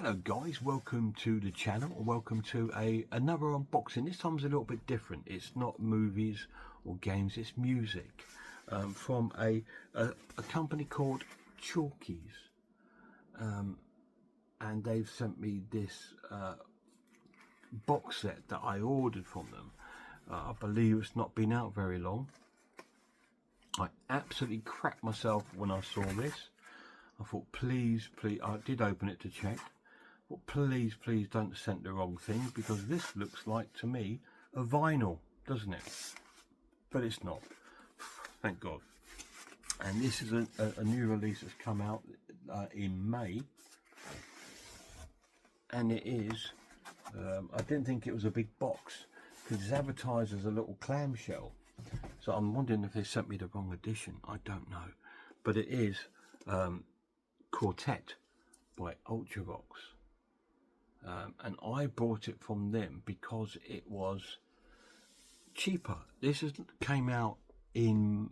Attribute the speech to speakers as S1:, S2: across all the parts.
S1: Hello guys, welcome to the channel, or welcome to another unboxing. This time's a little bit different. It's not movies or games, it's music from a company called Chalkies, and they've sent me this box set that I ordered from them. I believe it's not been out very long. I absolutely cracked myself when I saw this. I thought, please, I did open it to check. But please don't send the wrong thing, because this looks like to me a vinyl, doesn't it? But it's not, thank God. And this is a new release that's come out in May, and it is, I didn't think it was a big box, because it's advertised as a little clamshell. So I'm wondering if they sent me the wrong edition. I don't know. But it is Quartet by Ultravox. And I bought it from them because it was cheaper. This came out in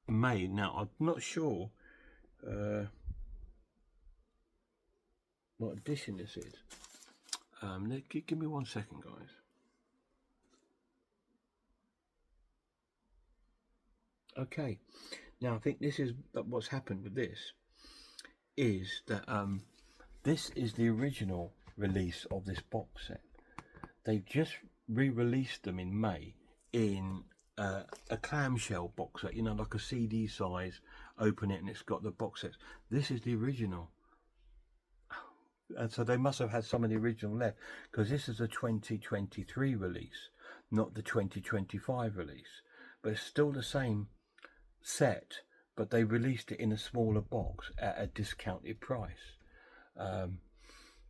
S1: May. Now, I'm not sure what edition this is. Give me 1 second, guys. Okay, now I think this is what's happened with this is that this is the original release of this box set. They've just re-released them in May in a clamshell box set, you know, like a CD size. Open it and it's got the box sets. This is the original, and so they must have had some of the original left, because this is a 2023 release, not the 2025 release. But it's still the same set, but they released it in a smaller box at a discounted price.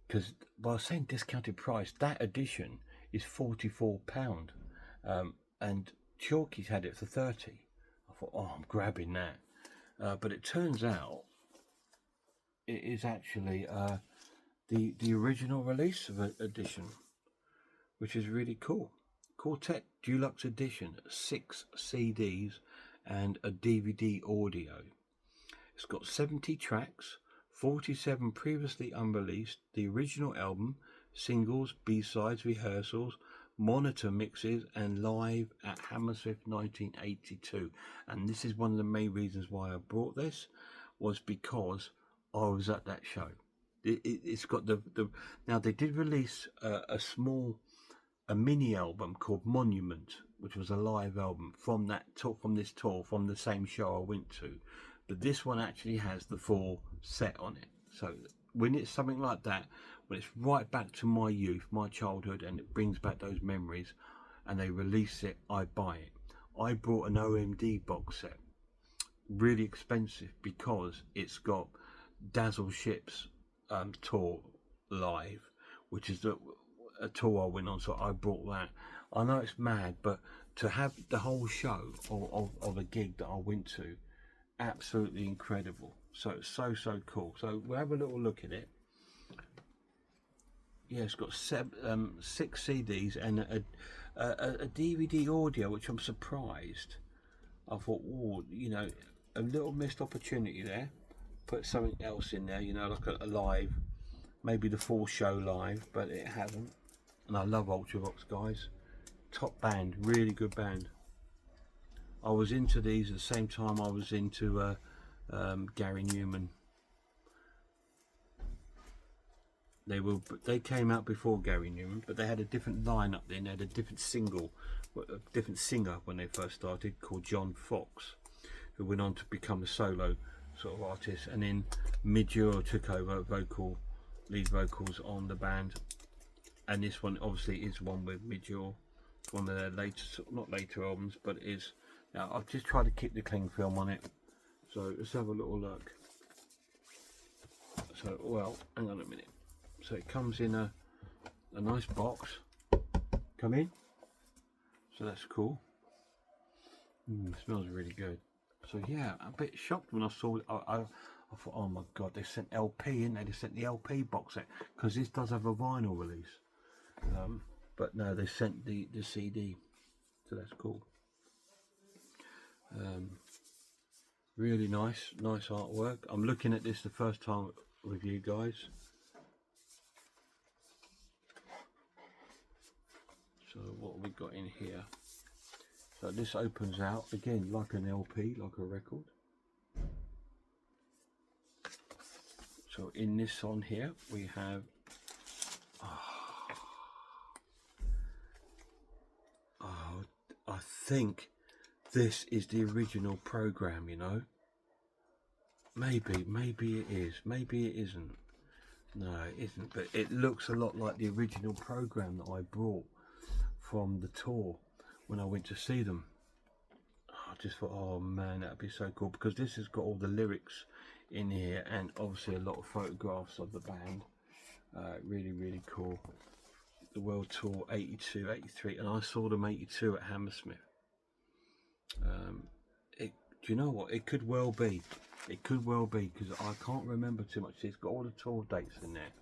S1: Because by saying discounted price, that edition is £44, and Chalkies had it for 30. I thought, oh, I'm grabbing that. But it turns out it is actually the original release of an edition, which is really cool. Quartet Deluxe Edition, 6 CDs and a DVD audio. It's got 70 tracks, 47 previously unreleased, the original album, singles, B-sides, rehearsals, monitor mixes, and live at Hammersmith 1982. And this is one of the main reasons why I brought this, was because I was at that show. It's got the now they did release a mini album called Monument, which was a live album from that tour, from the same show I went to. But this one actually has the full set on it. So when it's something like that, when it's right back to my youth, my childhood, and it brings back those memories, and they release it, I buy it. I brought an OMD box set, really expensive, because it's got Dazzle Ships tour live, which is a tour I went on, so I brought that. I know it's mad, but to have the whole show of a gig that I went to, absolutely incredible. So it's so cool. So we'll have a little look at it. Yeah, it's got 6 CDs and a DVD audio, which I'm surprised. I thought, oh, you know, a little missed opportunity there. Put something else in there, you know, like a live, maybe the full show live, but it hasn't. And I love Ultravox, guys. Top band, really good band. I was into these at the same time I was into Gary Newman. They came out before Gary Newman, but they had a different lineup then. They had a different singer when they first started, called John Fox, who went on to become a solo sort of artist, and then Midjur took over lead vocals on the band. And this one obviously is one with Midjur, one of their not later albums, but it is. Now I've just tried to keep the cling film on it, so let's have a little look. So, well, hang on a minute. So it comes in a nice box. Come in. So that's cool. Smells really good. So yeah, I'm a bit shocked when I saw it. I thought, oh my God, they sent LP in. They sent the LP box set, because this does have a vinyl release. But no, they sent the CD. So that's cool. Really nice artwork. I'm looking at this the first time with you guys. So what have we got in here? So this opens out again like an LP, like a record. So in this on here we have I think this is the original program, you know. Maybe it is, maybe it isn't. No, it isn't, but it looks a lot like the original program that I brought from the tour when I went to see them. I just thought, oh man, that'd be so cool, because this has got all the lyrics in here and obviously a lot of photographs of the band. Really cool. The World Tour 82, 83, and I saw them 82 at Hammersmith. Do you know what? It could well be. It could well be, because I can't remember too much. It's got all the tour dates in there.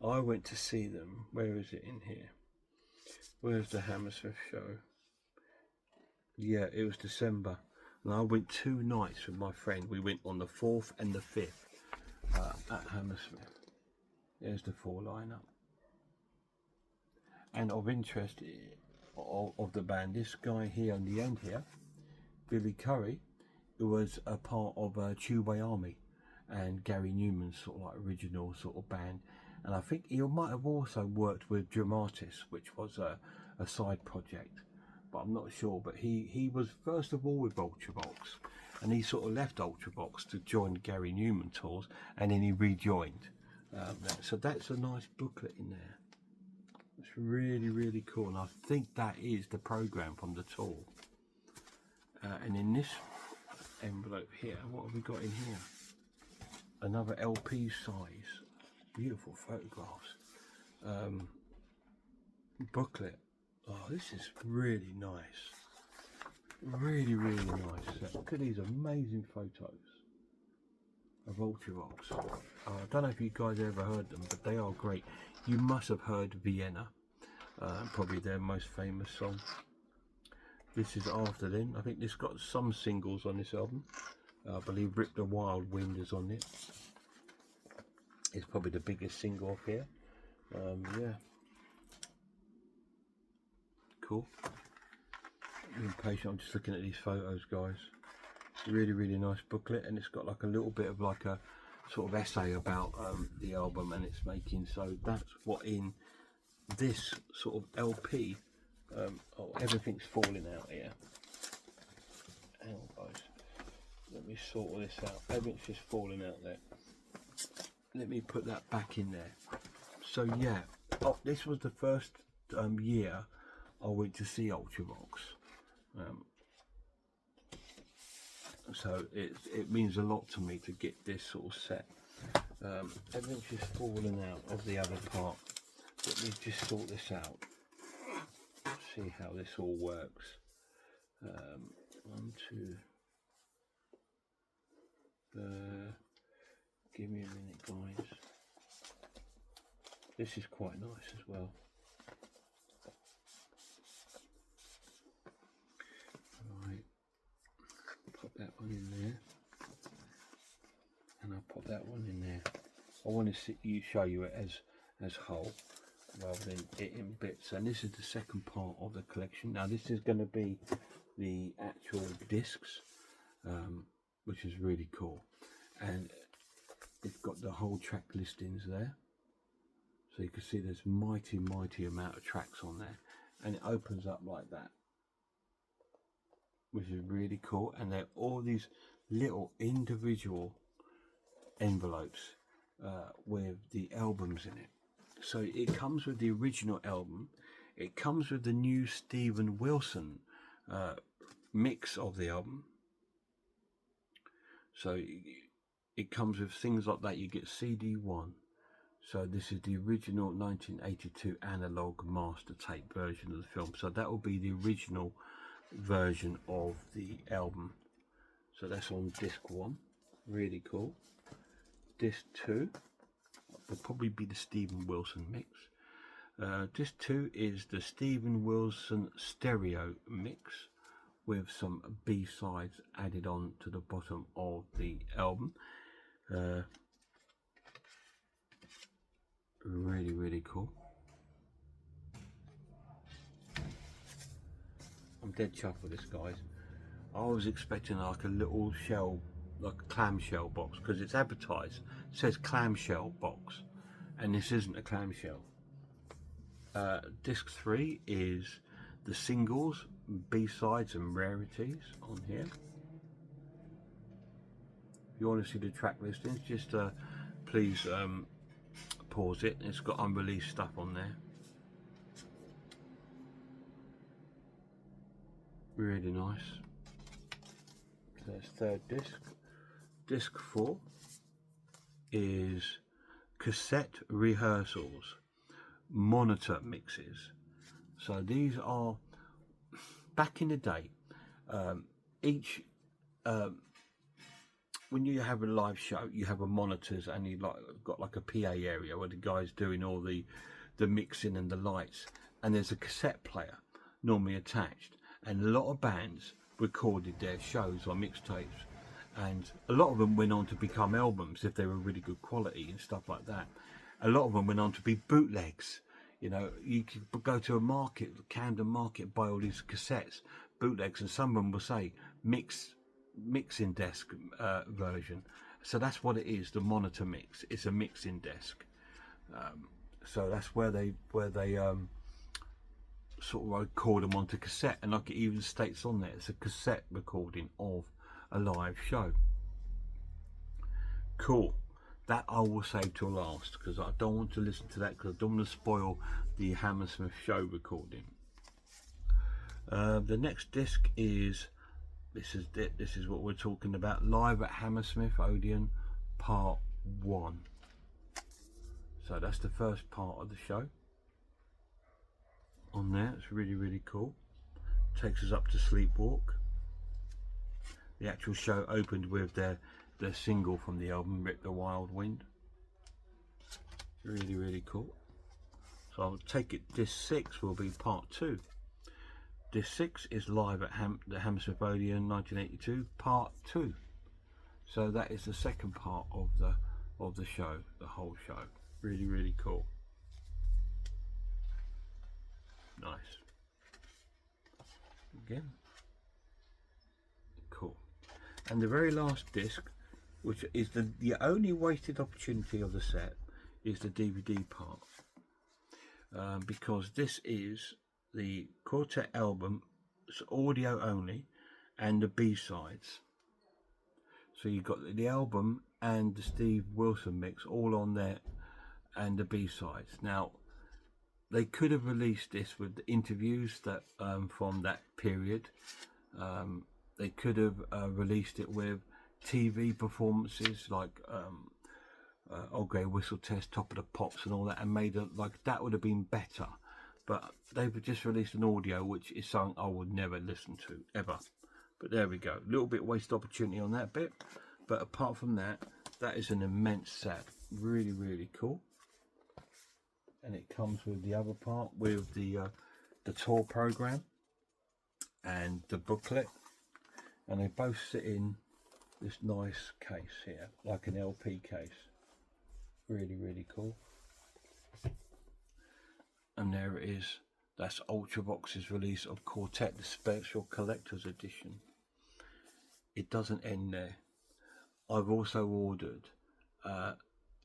S1: I went to see them. Where is it in here? Where's the Hammersmith show? Yeah, it was December. And I went 2 nights with my friend. We went on the 4th and the 5th at Hammersmith. There's the 4 lineup. And of interest of the band, this guy here on the end here, Billy Curry, who was a part of Tubeway Army and Gary Newman's sort of like original sort of band. And I think he might have also worked with Dramatis, which was a side project, but I'm not sure. But he was first of all with Ultravox, and he sort of left Ultravox to join Gary Newman tours, and then he rejoined. So that's a nice booklet in there. It's really cool, and I think that is the program from the tour. And in this envelope here, what have we got in here? Another LP size, beautiful photographs, booklet. Oh, this is really nice, really nice. Look at these amazing photos of Ultravox. I don't know if you guys ever heard them, but they are great. You must have heard Vienna, probably their most famous song. This is after then. I think this got some singles on this album. I believe Rip the Wild Wind is on it. It's probably the biggest single off here. Yeah. Cool. I'm impatient. I'm just looking at these photos, guys. Really nice booklet, and it's got like a little bit of like a sort of essay about the album and its making. So that's what in this sort of LP. Oh, everything's falling out here. Hang on, guys. Let me sort all this out. Everything's just falling out there. Let me put that back in there. So yeah, this was the first year I went to see Ultravox. So it means a lot to me to get this sort of set. Everything's just falling out of the other part. Let me just sort this out. See how this all works. 1, 2. Give me a minute, guys. This is quite nice as well. Right, pop that one in there, and I'll pop that one in there. I want to show you it as whole, rather than it in bits. And this is the second part of the collection. Now this is going to be the actual discs, which is really cool, and it's got the whole track listings there, so you can see there's mighty amount of tracks on there, and it opens up like that, which is really cool. And they're all these little individual envelopes with the albums in it. So it comes with the original album, it comes with the new Steven Wilson mix of the album, so it comes with things like that. You get CD1, so this is the original 1982 analog master tape version of the film, so that will be the original version of the album. So that's on disc 1, really cool. Disc 2 will probably be the Steven Wilson mix. Disc 2 is the Steven Wilson stereo mix with some B-sides added on to the bottom of the album. Really cool. dead chuffed with this, guys. I was expecting like a little shell, like a clamshell box, because it's advertised, it says clamshell box, and this isn't a clamshell. Disc 3 is the singles, B-sides and rarities on here. If you want to see the track listings, just please pause it. It's got unreleased stuff on there. Really nice. So that's third disc. Disc 4 is cassette rehearsals, monitor mixes. So these are, back in the day, each when you have a live show, you have a monitors, and you got like a PA area where the guy's doing all the mixing and the lights, and there's a cassette player normally attached, and a lot of bands recorded their shows on mixtapes, and a lot of them went on to become albums if they were really good quality and stuff like that. A lot of them went on to be bootlegs. You know, you could go to a market, Camden Market, buy all these cassettes, bootlegs, and some of them will say mixing desk version. So that's what it is, the monitor mix. It's a mixing desk. So that's where they sort of record them onto cassette, and like it even states on there, it's a cassette recording of a live show. Cool. That I will save till last, because I don't want to listen to that, because I don't want to spoil the Hammersmith show recording. The next disc is, this is what we're talking about, Live at Hammersmith Odeon Part 1. So that's the first part of the show on there. It's really, really cool. Takes us up to Sleepwalk. The actual show opened with their single from the album, Rip the Wild Wind. Really, really cool. So I'll take it, disc 6 will be part 2. Disc 6 is Live at the Hammersmith Odeon 1982 part 2. So that is the second part of the show, the whole show. Really, really cool. Nice. Again. Cool. And the very last disc, which is the only wasted opportunity of the set, is the DVD part. Because this is the quartet album, it's audio only, and the B-sides. So you've got the album and the Steve Wilson mix all on there, and the B-sides. Now, they could have released this with the interviews that from that period. They could have released it with TV performances like Okay Whistle Test, Top of the Pops and all that, and made it like that would have been better. But they've just released an audio, which is something I would never listen to ever. But there we go, a little bit wasted opportunity on that bit. But apart from that, that is an immense set. Really, really cool. And it comes with the other part with the tour program and the booklet, and they both sit in this nice case here, like an LP case. Really, really cool. And there it is. That's Ultravox's release of Quartet, the special collector's edition. It doesn't end there. I've also ordered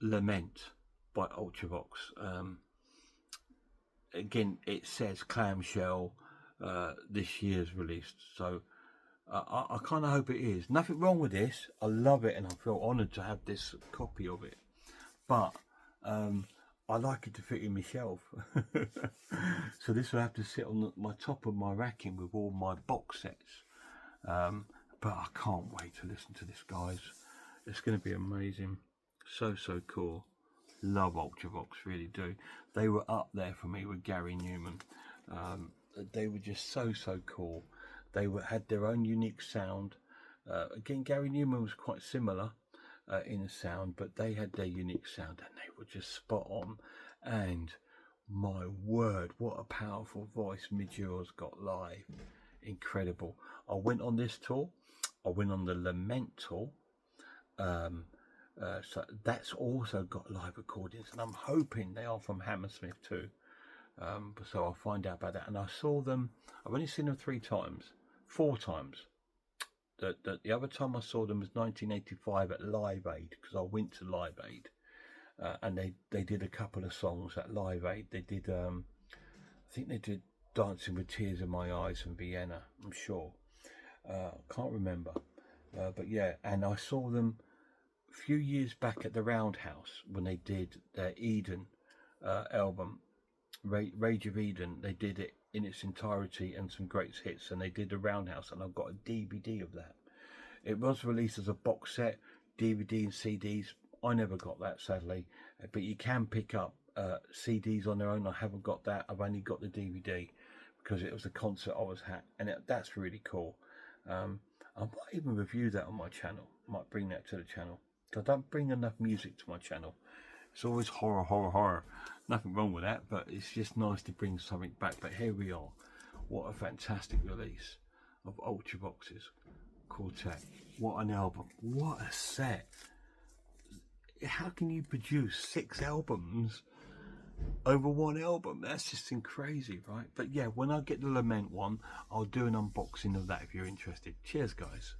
S1: Lament by Ultravox. Again, it says clamshell, this year's released, so I kind of hope it is. Nothing wrong with this. I love it, and I feel honoured to have this copy of it. But I like it to fit in my shelf. So this will have to sit on my top of my racking with all my box sets. But I can't wait to listen to this, guys. It's going to be amazing. So cool. Love Ultravox, really do. They were up there for me with Gary Newman. They were just so cool. They had their own unique sound. Again, Gary Newman was quite similar in the sound, but they had their unique sound, and they were just spot on. And my word, what a powerful voice Midge's got live. Incredible. I went on this tour. I went on the Lament tour. So that's also got live recordings, and I'm hoping they are from Hammersmith too. So I'll find out about that. And I saw them, I've only seen them 4 times. The other time I saw them was 1985 at Live Aid, because I went to Live Aid, and they did a couple of songs at Live Aid. They did, I think they did Dancing with Tears in My Eyes from Vienna, I'm sure. Can't remember. But yeah, and I saw them a few years back at the Roundhouse when they did their Eden album, Rage of Eden. They did it in its entirety and some great hits, and they did the Roundhouse, and I've got a DVD of that. It was released as a box set, DVD and CDs. I never got that, sadly, but you can pick up CDs on their own. I haven't got that. I've only got the DVD because it was a concert I was at, and that's really cool. I might even review that on my channel. I might bring that to the channel. I don't bring enough music to my channel. It's always horror. Nothing wrong with that, but it's just nice to bring something back. But here we are. What a fantastic release of Ultravox's Quartet. What an album. What a set. How can you produce 6 albums over one album? That's just crazy, right? But yeah, when I get the Lament one, I'll do an unboxing of that if you're interested. Cheers, guys.